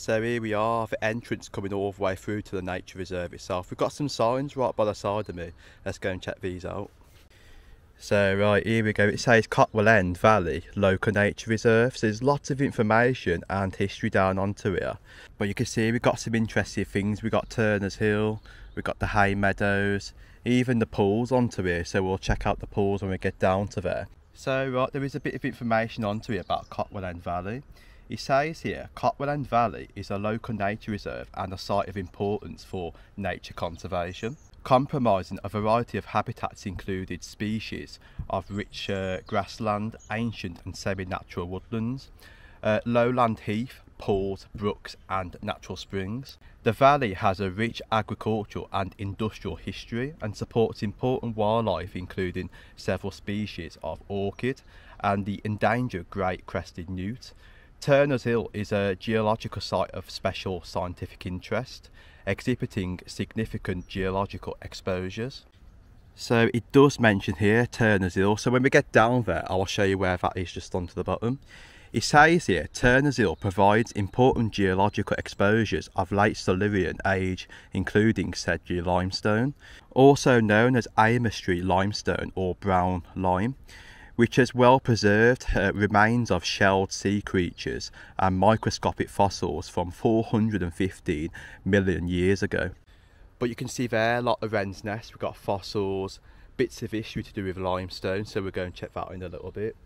So here we are, the entrance coming all the way through to the nature reserve itself. We've got some signs right by the side of me. Let's go and check these out. So right, here we go. It says Cotwall End Valley Local Nature Reserve. So there's lots of information and history down onto here. But you can see we've got some interesting things. We've got Turner's Hill, we've got the hay meadows, even the pools onto here. So we'll check out the pools when we get down to there. So right, there is a bit of information onto here about Cotwall End Valley. It says here, Cotwall End Valley is a local nature reserve and a site of importance for nature conservation, comprising a variety of habitats including species of rich grassland, ancient and semi-natural woodlands, lowland heath, pools, brooks and natural springs. The valley has a rich agricultural and industrial history and supports important wildlife including several species of orchid and the endangered great crested newt. Turner's Hill is a geological site of special scientific interest, exhibiting significant geological exposures. So it does mention here Turner's Hill, so when we get down there I will show you where that is just onto the bottom. It says here, Turner's Hill provides important geological exposures of late Silurian age, including Sedgley limestone, also known as Amesbury limestone or brown lime, which has well preserved remains of shelled sea creatures and microscopic fossils from 415 million years ago. But you can see there a lot of wren's nests, we've got fossils, bits of history to do with limestone, so we're going to check that out in a little bit.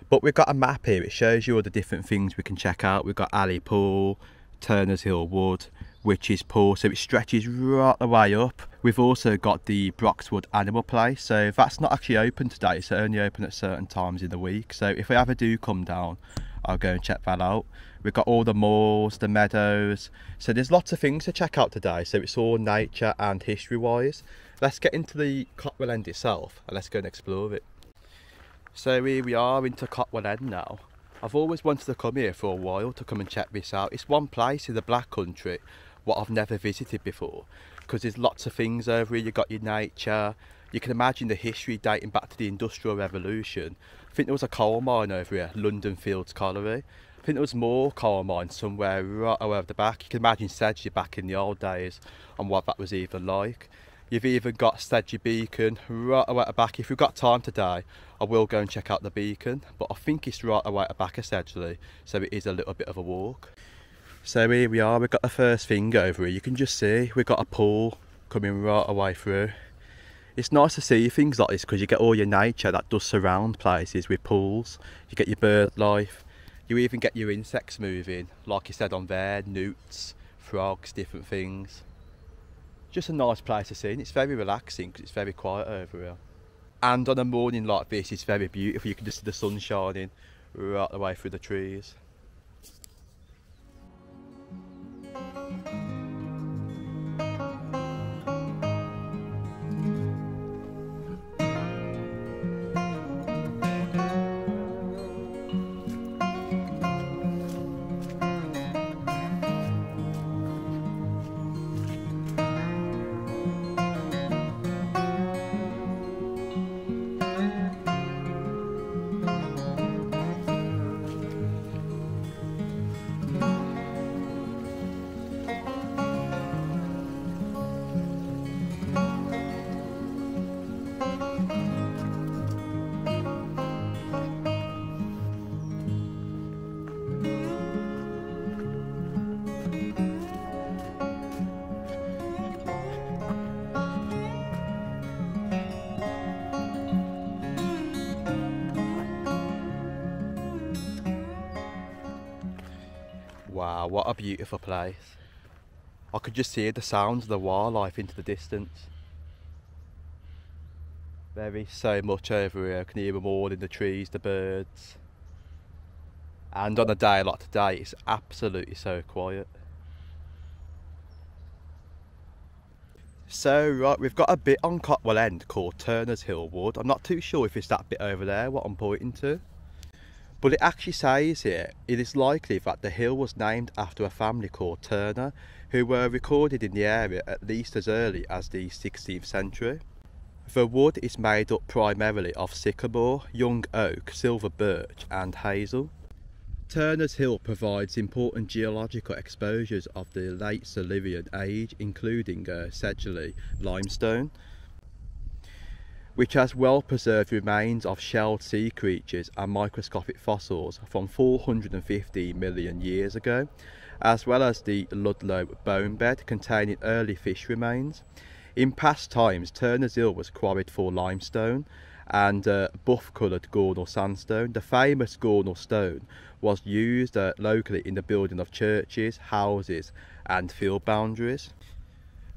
But we've got a map here, it shows you all the different things we can check out. We've got Alley Pool, Turner's Hill Wood, Witch's Pool, so it stretches right the way up. We've also got the Broxwood Animal Place, so that's not actually open today, it's only open at certain times in the week. So if we ever do come down, I'll go and check that out. We've got all the moors, the meadows, so there's lots of things to check out today, so it's all nature and history wise. Let's get into the Cotwall End itself and let's go and explore it. So here we are into Cotwall End now. I've always wanted to come here for a while to come and check this out. It's one place in the Black Country what I've never visited before, because there's lots of things over here. You've got your nature, you can imagine the history dating back to the Industrial Revolution. I think there was a coal mine over here, London Fields Colliery. I think there was more coal mines somewhere right over the back. You can imagine Sedgley back in the old days and what that was even like. You've even got Sedgley Beacon right away at the back. If we've got time today, I will go and check out the beacon, but I think it's right away at the back of Sedgley, so it is a little bit of a walk. So here we are, we've got the first thing over here. You can just see we've got a pool coming right away through. It's nice to see things like this because you get all your nature that does surround places with pools. You get your bird life, you even get your insects moving, like you said on there, newts, frogs, different things. Just a nice place to see, and it's very relaxing because it's very quiet over here. And on a morning like this, it's very beautiful. You can just see the sun shining right the way through the trees. Wow, what a beautiful place. I could just hear the sounds of the wildlife into the distance. There is so much over here, I can hear them all in the trees, the birds. And on a day like today, it's absolutely so quiet. So right, we've got a bit on Cotwall End called Turner's Hill Wood. I'm not too sure if it's that bit over there, what I'm pointing to. But it actually says here, it is likely that the hill was named after a family called Turner, who were recorded in the area at least as early as the 16th century. The wood is made up primarily of sycamore, young oak, silver birch and hazel. Turner's Hill provides important geological exposures of the late Silurian age, including sedgley limestone, which has well preserved remains of shelled sea creatures and microscopic fossils from 450 million years ago, as well as the Ludlow bone bed containing early fish remains. In past times, Turner's Hill was quarried for limestone and buff-coloured Gornal sandstone. The famous Gornal stone was used locally in the building of churches, houses and field boundaries.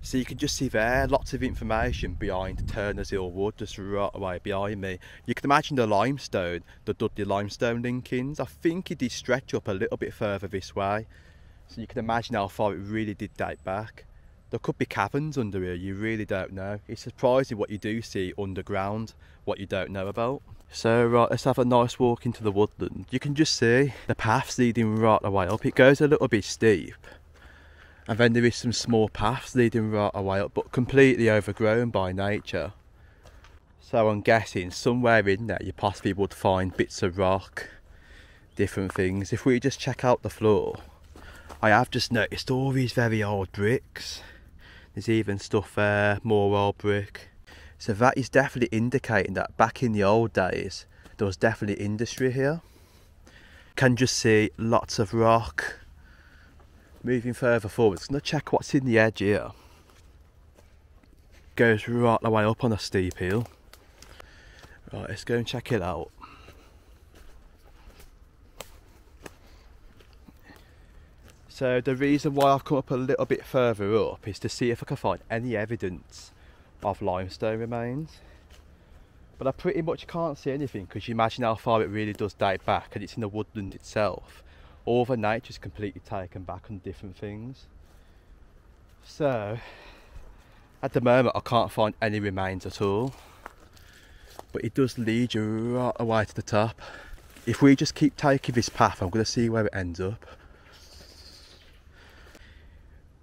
So you can just see there, lots of information behind Turner's Hill Wood, just right away behind me. You can imagine the limestone, the Dudley limestone linkings. I think it did stretch up a little bit further this way. So you can imagine how far it really did date back. There could be caverns under here, you really don't know. It's surprising what you do see underground, what you don't know about. So right, let's have a nice walk into the woodland. You can just see the paths leading right away up. It goes a little bit steep, and then there is some small paths leading right away up, but completely overgrown by nature. So I'm guessing somewhere in there you possibly would find bits of rock, different things. If we just check out the floor, I have just noticed all these very old bricks. There's even stuff there, more old brick. So that is definitely indicating that back in the old days, there was definitely industry here. Can just see lots of rock. Moving further forward, I'm going to check what's in the edge here. Goes right the way up on a steep hill. Right, let's go and check it out. So the reason why I've come up a little bit further up is to see if I can find any evidence of limestone remains. But I pretty much can't see anything, because you imagine how far it really does date back, and it's in the woodland itself. All the nature's completely taken back on different things. So at the moment I can't find any remains at all. But it does lead you right away to the top. If we just keep taking this path, I'm going to see where it ends up.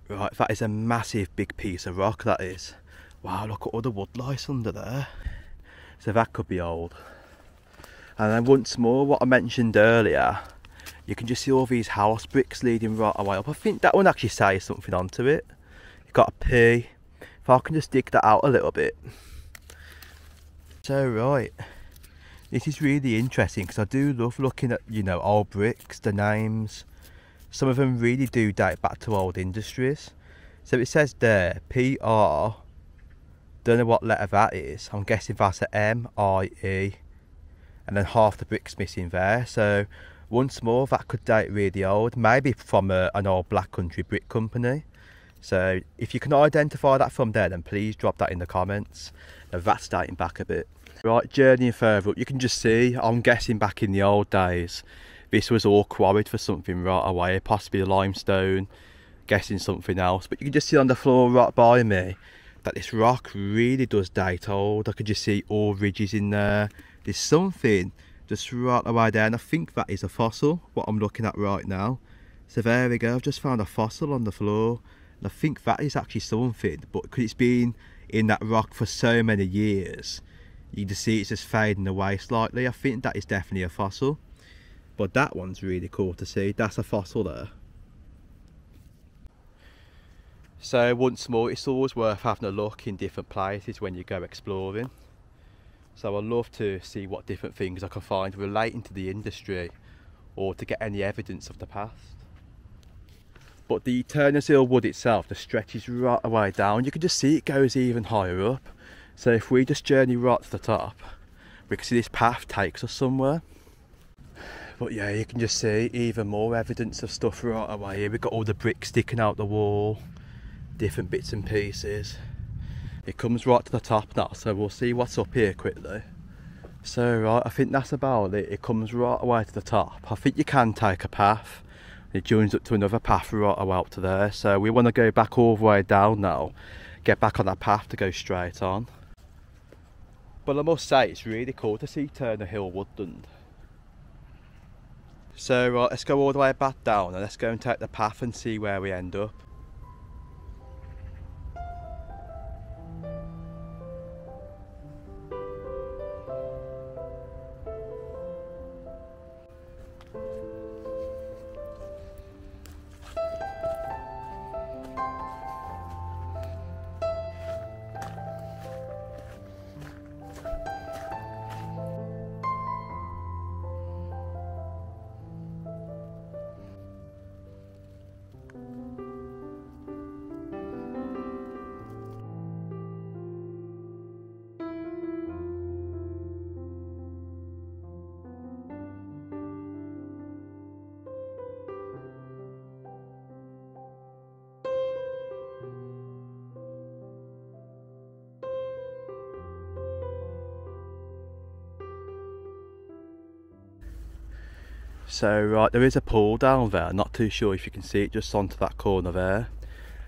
Right, that is a massive big piece of rock, that is. Wow, look at all the wood lice under there. So that could be old. And then once more, what I mentioned earlier, you can just see all these house bricks leading right away up. I think that one actually says something onto it. You've got a P. If I can just dig that out a little bit. So right, this is really interesting, because I do love looking at, you know, old bricks, the names. Some of them really do date back to old industries. So it says there, PR, don't know what letter that is. I'm guessing that's a M, I, E, and then half the brick's missing there. So once more, that could date really old, maybe from an old Black Country brick company. So if you can identify that from there, then please drop that in the comments. Now that's dating back a bit. Right, journeying further up, you can just see, I'm guessing back in the old days, this was all quarried for something right away, possibly limestone, guessing something else. But you can just see on the floor right by me that this rock really does date old. I could just see all ridges in there. There's something just right away there, and I think that is a fossil, what I'm looking at right now. So there we go, I've just found a fossil on the floor, and I think that is actually something, but because it's been in that rock for so many years, you can see it's just fading away slightly. I think that is definitely a fossil. But that one's really cool to see. That's a fossil there. So once more, it's always worth having a look in different places when you go exploring. So I love to see what different things I can find relating to the industry, or to get any evidence of the past. But the Turner's Hill Wood itself just stretches right away down. You can just see it goes even higher up. So if we just journey right to the top, we can see this path takes us somewhere. But yeah, you can just see even more evidence of stuff right away here. We've got all the bricks sticking out the wall, different bits and pieces. It comes right to the top now, so we'll see what's up here quickly. So right, I think that's about it. It comes right away to the top. I think you can take a path. It joins up to another path right away up to there. So we want to go back all the way down now, get back on that path to go straight on. But I must say, it's really cool to see Turner Hill Woodland. So right, let's go all the way back down, and let's go and take the path and see where we end up. So right, there is a pool down there, not too sure if you can see it just onto that corner there.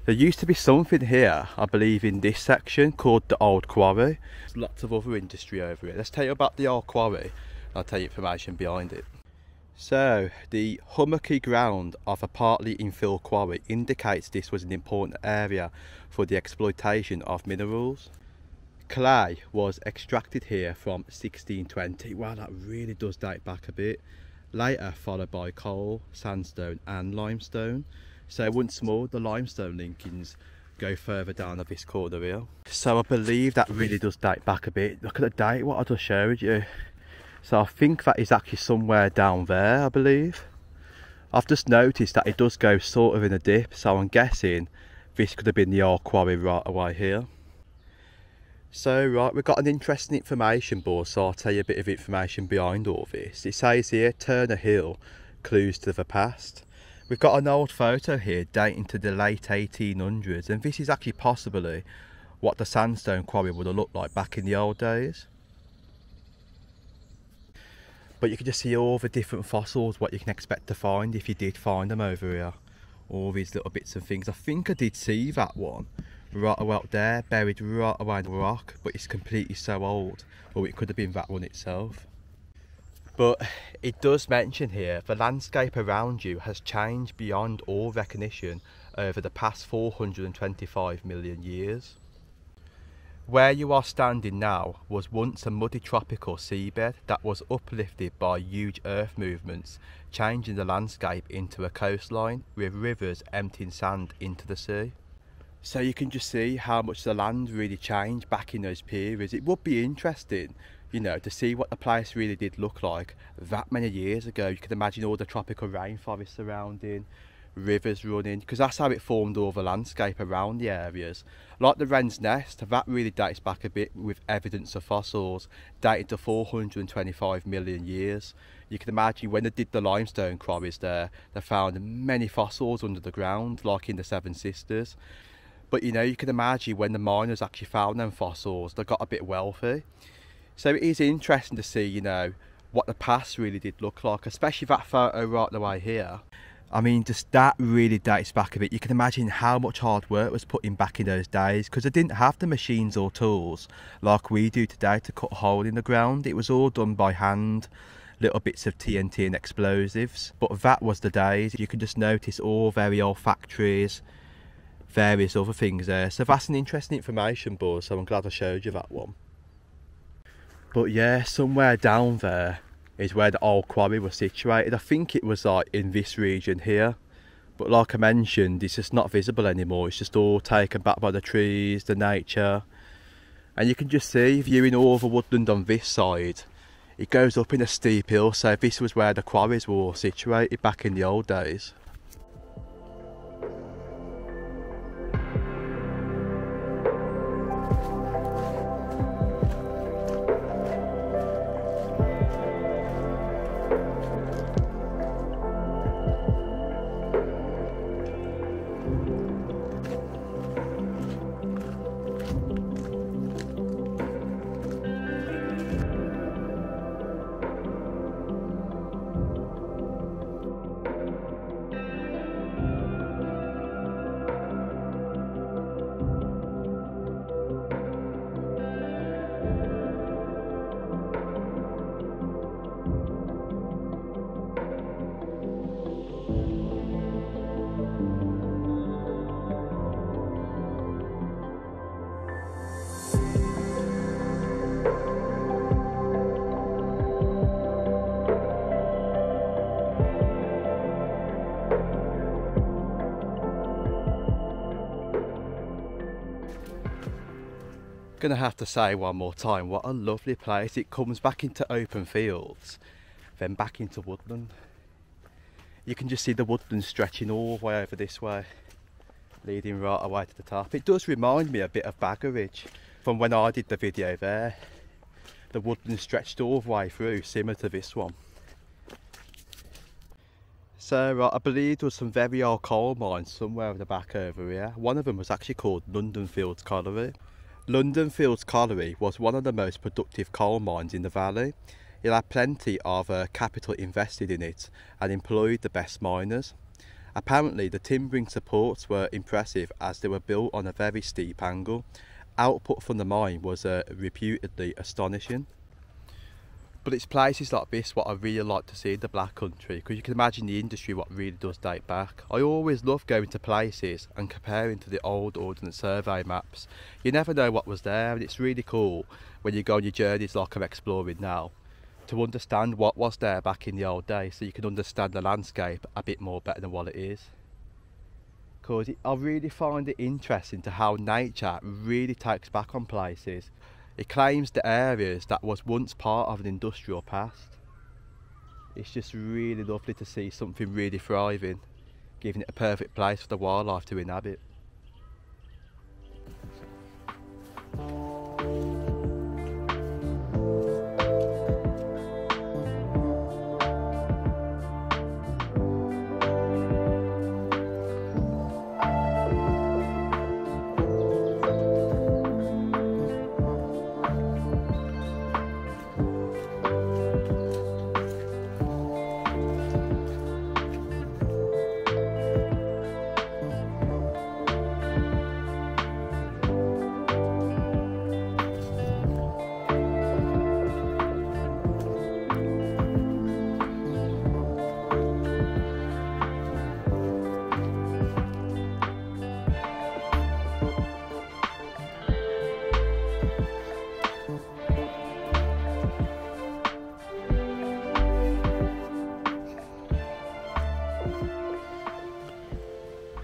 There used to be something here, I believe in this section, called the Old Quarry. There's lots of other industry over here. Let's tell you about the Old Quarry, and I'll tell you information behind it. So, the hummocky ground of a partly infilled quarry indicates this was an important area for the exploitation of minerals. Clay was extracted here from 1620. Wow, that really does date back a bit. Later followed by coal, sandstone and limestone. So once more, the limestone linkings go further down of this corner here. So I believe that really does date back a bit. Look at the date, what I just showed you. So I think that is actually somewhere down there, I believe. I've just noticed that it does go sort of in a dip, so I'm guessing this could have been the old quarry right away here. So right, we've got an interesting information board, so I'll tell you a bit of information behind all this. It says here, Turner Hill, clues to the past. We've got an old photo here dating to the late 1800s, and this is actually possibly what the sandstone quarry would have looked like back in the old days. But you can just see all the different fossils, what you can expect to find if you did find them over here. All these little bits and things. I think I did see that one right out there, buried right away in the rock, but it's completely so old. Well, it could have been that one itself. But it does mention here, the landscape around you has changed beyond all recognition over the past 425 million years. Where you are standing now was once a muddy tropical seabed that was uplifted by huge earth movements, changing the landscape into a coastline with rivers emptying sand into the sea. So you can just see how much the land really changed back in those periods. It would be interesting, you know, to see what the place really did look like that many years ago. You can imagine all the tropical rainforest surrounding, rivers running, because that's how it formed all the landscape around the areas. Like the Wren's Nest, that really dates back a bit with evidence of fossils dating to 425 million years. You can imagine when they did the limestone quarries there, they found many fossils under the ground, like in the Seven Sisters. But you know, you can imagine when the miners actually found them fossils, they got a bit wealthy. So it is interesting to see, you know, what the past really did look like, especially that photo right the way here. I mean, just that really dates back a bit. You can imagine how much hard work was put in back in those days, because they didn't have the machines or tools like we do today to cut a hole in the ground. It was all done by hand, little bits of TNT and explosives. But that was the days. You can just notice all very old factories, various other things there. So that's an interesting information board, so I'm glad I showed you that one. But yeah, somewhere down there is where the old quarry was situated. I think it was like in this region here, but like I mentioned, it's just not visible anymore. It's just all taken back by the trees, the nature, and you can just see, viewing all the woodland on this side, it goes up in a steep hill. So this was where the quarries were all situated back in the old days. Gonna have to say one more time, what a lovely place. It comes back into open fields, then back into woodland. You can just see the woodland stretching all the way over this way, leading right away to the top. It does remind me a bit of Baggeridge from when I did the video there. The woodland stretched all the way through, similar to this one. So I believe there was some very old coal mines somewhere at the back over here. One of them was actually called London Fields Colliery. London Fields Colliery was one of the most productive coal mines in the valley. It had plenty of capital invested in it and employed the best miners. Apparently the timbering supports were impressive as they were built on a very steep angle. Output from the mine was reputedly astonishing. But it's places like this what I really like to see in the Black Country, because you can imagine the industry what really does date back. I always love going to places and comparing to the old Ordnance Survey maps. You never know what was there, and it's really cool when you go on your journeys like I'm exploring now to understand what was there back in the old days, so you can understand the landscape a bit more better than what it is. Because I really find it interesting to how nature really takes back on places. It claims the areas that was once part of an industrial past. It's just really lovely to see something really thriving, giving it a perfect place for the wildlife to inhabit.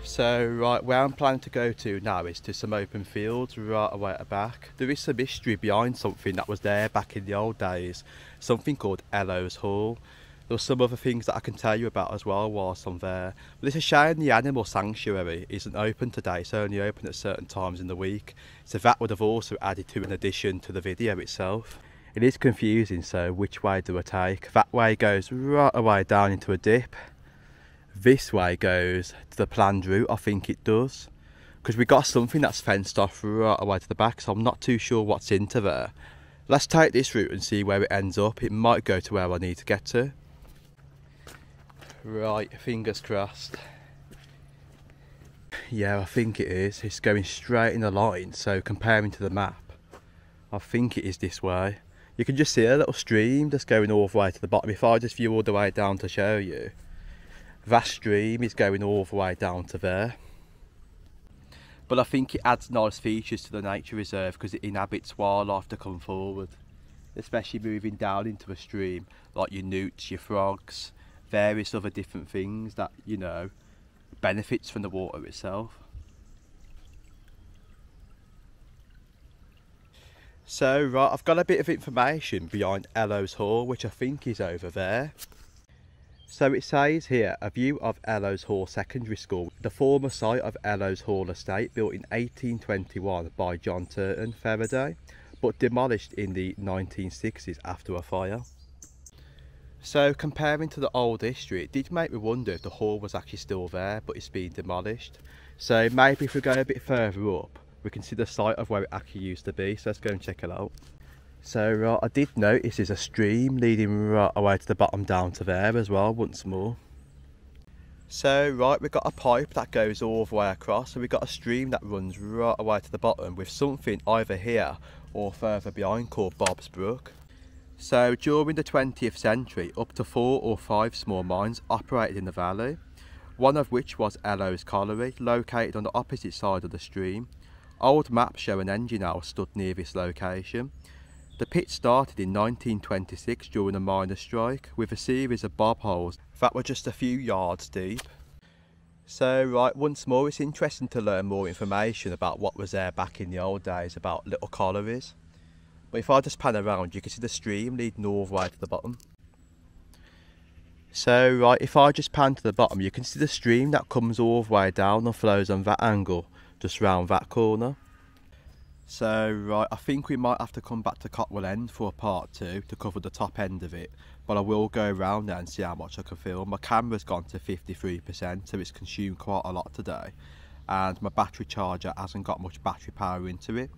So right, where I'm planning to go to now is to some open fields right away at the back. There is some history behind something that was there back in the old days, something called Elo's Hall. There's some other things that I can tell you about as well whilst I'm there. But it's a shame the animal sanctuary isn't open today, it's only open at certain times in the week. So that would have also added to an addition to the video itself. It is confusing, so which way do I take? That way goes right away down into a dip. This way goes to the planned route, I think it does. Because we got something that's fenced off right away to the back, so I'm not too sure what's into there. Let's take this route and see where it ends up. It might go to where I need to get to. Right, fingers crossed. Yeah, I think it is. It's going straight in a line, so comparing to the map, I think it is this way. You can just see a little stream that's going all the way to the bottom. If I just view all the way down to show you, that stream is going all the way down to there. But I think it adds nice features to the nature reserve because it inhabits wildlife to come forward. Especially moving down into a stream like your newts, your frogs, various other different things that, you know, benefits from the water itself. So right, I've got a bit of information behind Elo's Hall, which I think is over there. So it says here, a view of Elo's Hall Secondary School, the former site of Elo's Hall Estate, built in 1821 by John Turton Faraday, but demolished in the 1960s after a fire. So comparing to the old history, it did make me wonder if the hall was actually still there, but it's been demolished. So maybe if we go a bit further up, we can see the site of where it actually used to be, so let's go and check it out. So I did notice there's a stream leading right away to the bottom down to there as well once more. So right, we've got a pipe that goes all the way across, so we've got a stream that runs right away to the bottom with something either here or further behind called Bob's Brook. So during the 20th century, up to 4 or 5 small mines operated in the valley, one of which was Elo's Colliery, located on the opposite side of the stream. Old maps show an engine house stood near this location. The pit started in 1926 during a miners' strike with a series of bob holes that were just a few yards deep. So right, once more it's interesting to learn more information about what was there back in the old days about little collieries. But if I just pan around, you can see the stream leading all the way to the bottom. So right, if I just pan to the bottom, you can see the stream that comes all the way down and flows on that angle, just round that corner. So right, I think we might have to come back to Cotwall End for a part 2 to cover the top end of it, but I will go around there and see how much I can film. My camera's gone to 53%, so it's consumed quite a lot today. and my battery charger hasn't got much battery power into it.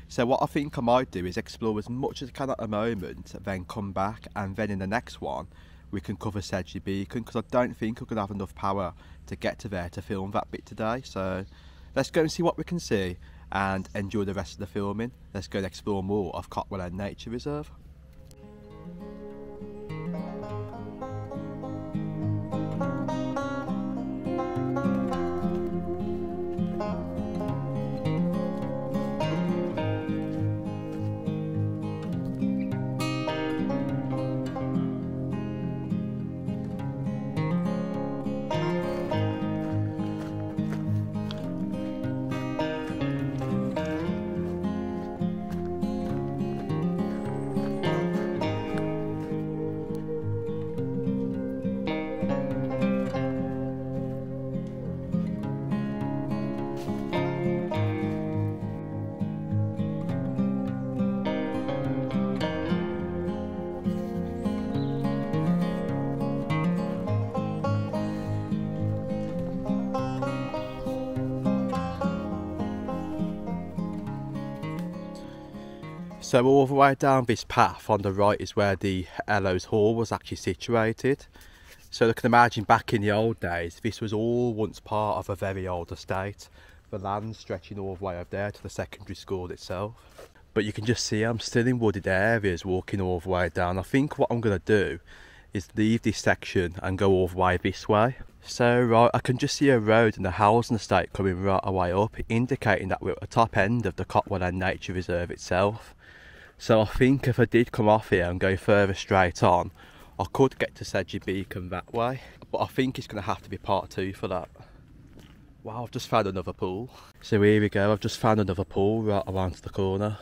So what I think I might do is explore as much as I can at the moment, then come back, and then in the next one we can cover Sedgley Beacon, because I don't think I'm going to have enough power to get to there to film that bit today. So let's go and see what we can see and enjoy the rest of the filming. Let's go and explore more of Cotwall End Nature Reserve. So all the way down this path on the right is where the Ellows Hall was actually situated. So you can imagine back in the old days, this was all once part of a very old estate. The land stretching all the way up there to the secondary school itself. But you can just see I'm still in wooded areas walking all the way down. I think what I'm going to do is leave this section and go all the way this way. So right, I can just see a road and a housing estate coming right away up, indicating that we're at the top end of the Cotwall End Nature Reserve itself. So I think if I did come off here and go further straight on, I could get to Sedgley Beacon that way. But I think it's going to have to be part 2 for that. Wow, I've just found another pool. So here we go, I've just found another pool right around the corner.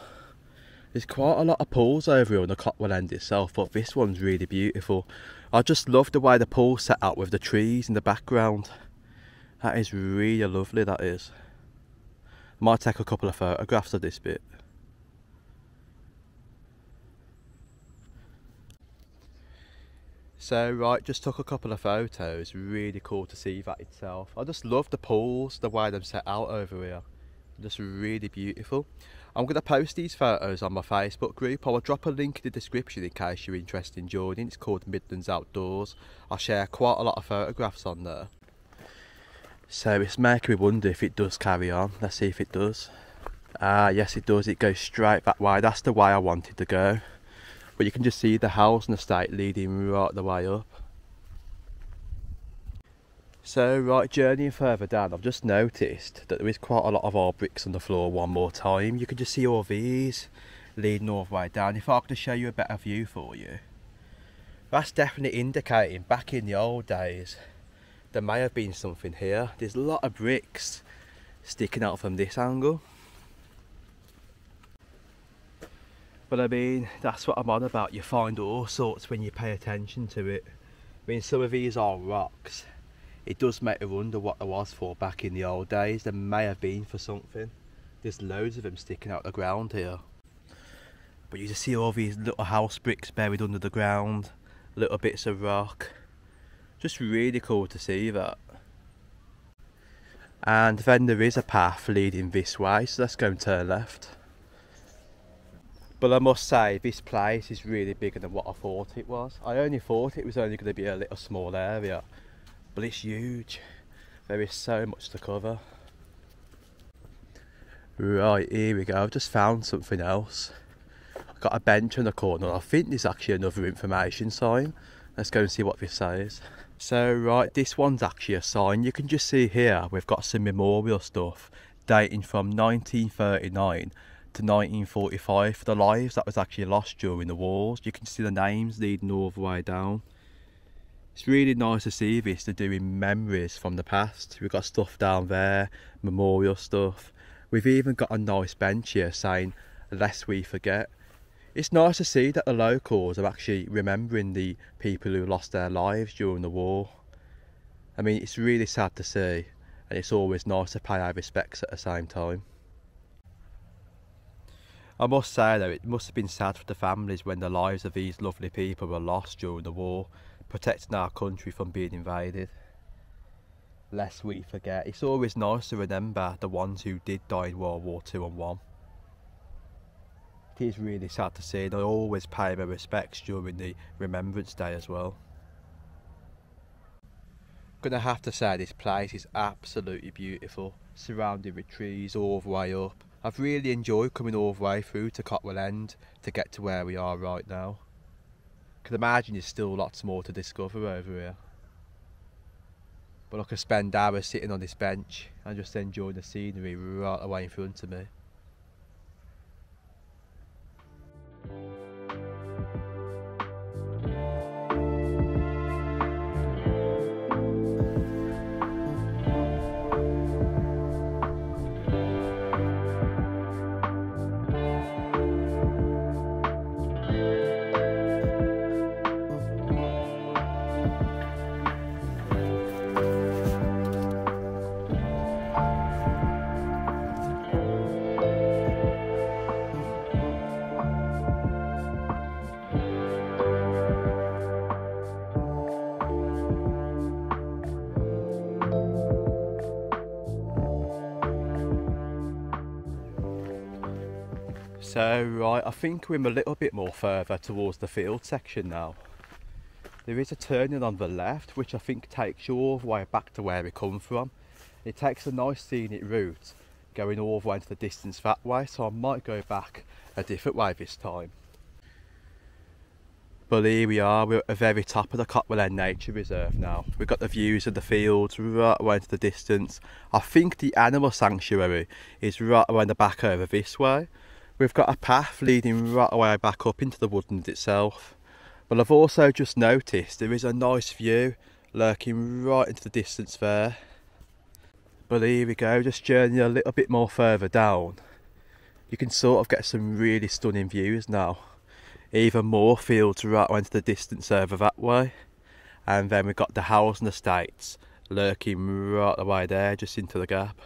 There's quite a lot of pools over here on the Cotwall End itself, but this one's really beautiful. I just love the way the pool's set out with the trees in the background. That is really lovely, that is. I might take a couple of photographs of this bit. So right, just took a couple of photos, really cool to see that itself. I just love the pools, the way they're set out over here. Just really beautiful. I'm going to post these photos on my Facebook group. I will drop a link in the description in case you're interested in joining. It's called Midlands Outdoors. I share quite a lot of photographs on there. So it's making me wonder if it does carry on. Let's see if it does. Yes it does, it goes straight that way. That's the way I wanted to go. But you can just see the housing estate leading right the way up. So right, journeying further down, I've just noticed that there is quite a lot of our bricks on the floor one more time. You can just see all these leading all the way down. If I could show you a better view for you, that's definitely indicating back in the old days there may have been something here. There's a lot of bricks sticking out from this angle. But I mean, that's what I'm on about. You find all sorts when you pay attention to it. I mean, some of these are rocks. It does make you wonder what there was for back in the old days. There may have been for something. There's loads of them sticking out the ground here. But you just see all these little house bricks buried under the ground, little bits of rock. Just really cool to see that. And then there is a path leading this way, so let's go and turn left. But I must say, this place is really bigger than what I thought it was. I only thought it was only going to be a little small area, but it's huge. There is so much to cover. Right, here we go. I've just found something else. I've got a bench in the corner. I think there's actually another information sign. Let's go and see what this says. So right, this one's actually a sign. You can just see here we've got some memorial stuff dating from 1939 to 1945 for the lives that was actually lost during the wars. You can see the names leading all the way down. It's really nice to see this. They're doing memories from the past. We've got stuff down there, memorial stuff. We've even got a nice bench here saying, "Lest we forget." It's nice to see that the locals are actually remembering the people who lost their lives during the war. I mean, it's really sad to see, and it's always nice to pay our respects at the same time. I must say though, it must have been sad for the families when the lives of these lovely people were lost during the war, protecting our country from being invaded. lest we forget. It's always nice to remember the ones who did die in World War II and 1. It is really sad to see, and I always pay my respects during the Remembrance Day as well. Gonna have to say this place is absolutely beautiful, surrounded with trees all the way up. I've really enjoyed coming all the way through to Cotwall End to get to where we are right now. Can imagine there's still lots more to discover over here. But I could spend hours sitting on this bench and just enjoying the scenery right away in front of me. So right, I think we're a little bit more further towards the field section now. There is a turning on the left which I think takes you all the way back to where we come from. It takes a nice scenic route going all the way into the distance that way, so I might go back a different way this time. But here we are, we're at the very top of the Cotwall End Nature Reserve now. We've got the views of the fields right away into the distance. I think the animal sanctuary is right around the back over this way. We've got a path leading right away back up into the woodland itself. But I've also just noticed there is a nice view lurking right into the distance there. But here we go, just journeying a little bit more further down. You can sort of get some really stunning views now. Even more fields right away into the distance over that way. And then we've got the housing estates lurking right away there, just into the gap.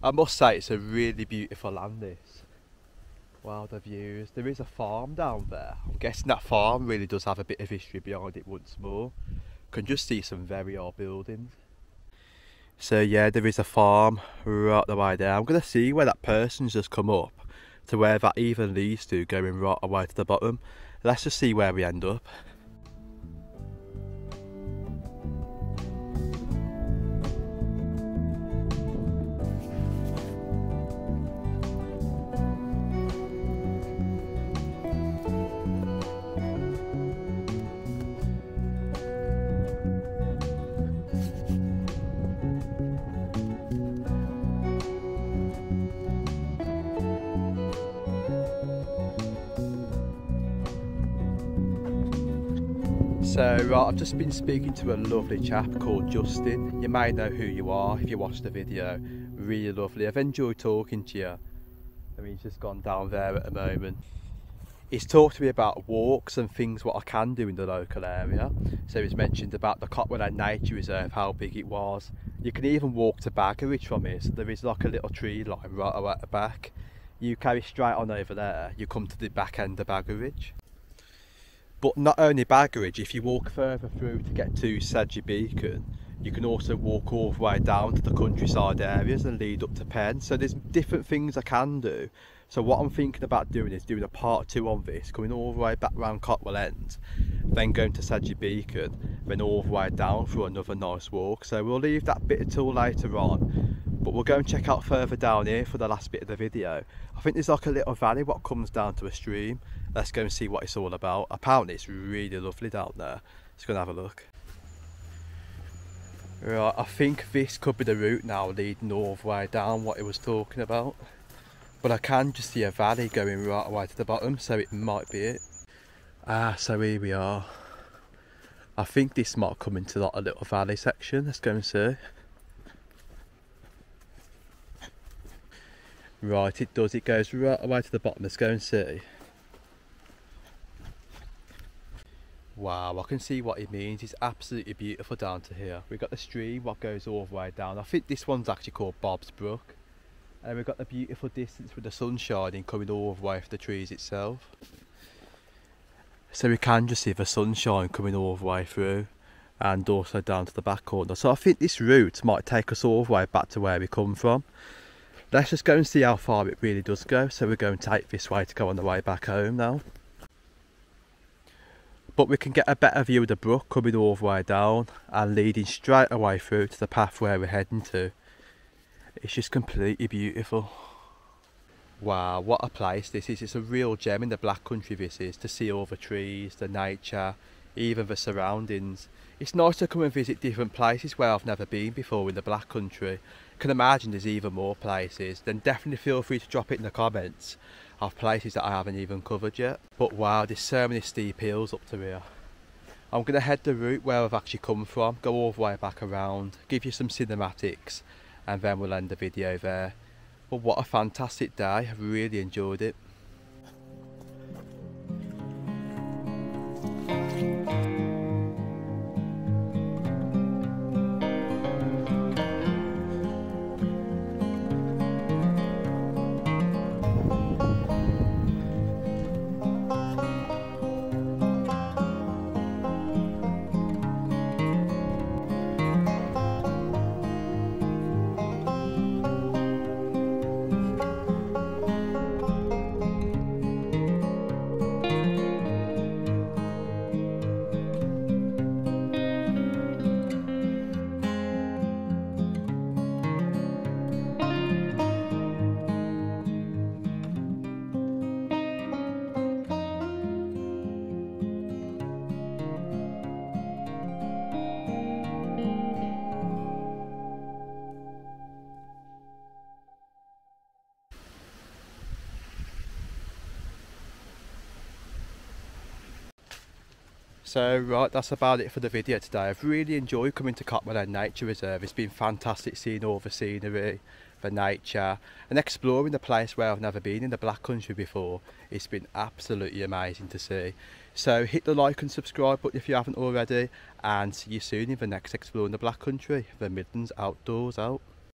I must say it's a really beautiful land, this. Wow, the views. There is a farm down there. I'm guessing that farm really does have a bit of history behind it once more. Can just see some very old buildings. So yeah, there is a farm right the way there. I'm going to see where that person's just come up to where that even leads to, going right away to the bottom. Let's just see where we end up. So right, I've just been speaking to a lovely chap called Justin. You may know who you are if you watched the video. Really lovely. I've enjoyed talking to you. I mean, he's just gone down there at the moment. He's talked to me about walks and things what I can do in the local area. So he's mentioned about the Cotwall End Nature Reserve, how big it was. You can even walk to Baggeridge from here. So there is like a little tree line right away at the back. You carry straight on over there, you come to the back end of Baggeridge. But not only Baggeridge, if you walk further through to get to Sedgley Beacon, you can also walk all the way down to the countryside areas and lead up to Penn. So there's different things I can do. So what I'm thinking about doing is doing a part 2 on this, coming all the way back round Cotwall End, then going to Sedgley Beacon, then all the way down for another nice walk. So we'll leave that bit until later on, but we'll go and check out further down here for the last bit of the video. I think there's like a little valley what comes down to a stream. Let's go and see what it's all about. Apparently it's really lovely down there. Let's go and have a look. Right, I think this could be the route now leading all the way down what it was talking about. But I can just see a valley going right away to the bottom, so it might be it. Ah, so here we are. I think this might come into like a little valley section. Let's go and see. Right, it does. It goes right away to the bottom. Let's go and see. Wow, I can see what it means. It's absolutely beautiful down to here. We've got the stream what goes all the way down. I think this one's actually called Bob's Brook. And we've got the beautiful distance with the sun shining coming all the way from the trees itself. So we can just see the sunshine coming all the way through. and also down to the back corner. So I think this route might take us all the way back to where we come from. Let's just go and see how far it really does go. So we're going to take this way to go on the way back home now. But we can get a better view of the brook coming all the way down and leading straight away through to the path where we're heading to. It's just completely beautiful. Wow, what a place this is. It's a real gem in the Black Country, this is, to see all the trees, the nature, even the surroundings. It's nice to come and visit different places where I've never been before in the Black Country. I can imagine there's even more places. Then definitely feel free to drop it in the comments of places that I haven't even covered yet. But wow, there's so many steep hills up to here. I'm going to head the route where I've actually come from, go all the way back around, give you some cinematics, and then we'll end the video there. But what a fantastic day, I've really enjoyed it. So right, that's about it for the video today. I've really enjoyed coming to Cotwall Nature Reserve. It's been fantastic seeing all the scenery, the nature, and exploring the place where I've never been in the Black Country before. It's been absolutely amazing to see. So hit the like and subscribe button if you haven't already, and see you soon in the next Exploring the Black Country, the Midlands Outdoors out.